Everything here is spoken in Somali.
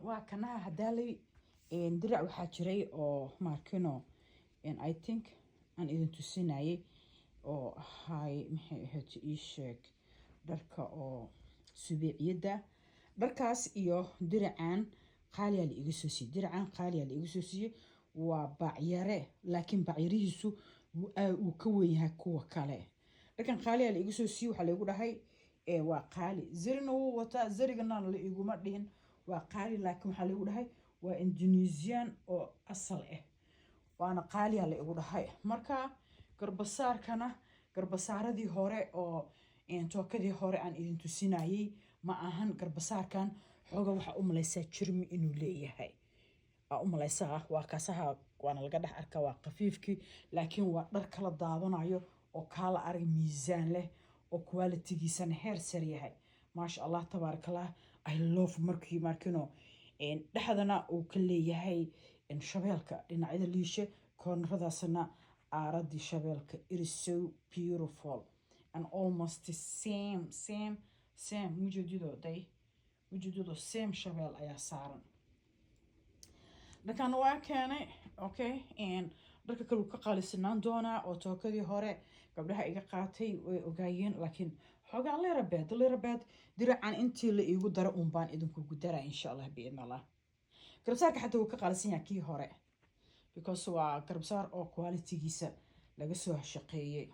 waa kanaha hadaalay dirac waxaa jiray oo markino I think aan idin tusinayay oo ahay maxay ahayd ii sheeg dharka oo subeeciyada dharkaas iyo diracan qaaliya la iga soo siiyay diracan qaaliya la iga soo siiyay waa baacyare laakiin baacyarihiisu uu ka weyn yahay kuwa kale laakiin qaaliya la iga soo siiyay waxa la igu dhahay waa qaali zirna wuu wataa zirigana la iguma dhihin waa qaali laakiin waxa la igu dhahay waa Indonesian oo asal ah waana qaaliya la igu dhahay marka garbasaaradii hore oo tookadii hore aan idin tusinayay ma ahan garbasaarkan xooga waxa u malaysaa jirmi inuu leeyahay u malaysaa waa kaasaha waana laga dhex arkaa waa qafiifkii laakiin waa dhar kala daadanayo oo kala arag miisaan leh oo quality-giisana heer sare yahay maasha Allah tabarakallah I love markino dhexdana uu ka leeyahay shabeelka dhinacyada liishe koonradaasna aaradii shabeelka it is so beautiful and almost the same wujuudido same shabeel ayaa saaran dharkan waa keenay okay dharka kale ka qaalisanaan doonaa oo tookadii hore gabdhaha iga qaatay way ogaayeen laakiin xogaa leerabeed diracan intii la iigu daro baan idinku gudaraa insha Allah biidna Allah garabsaarka xataa wuu ka qaalisan yahay kii hore because waa garabsaar oo quality-giisa laga soo shaqeeyay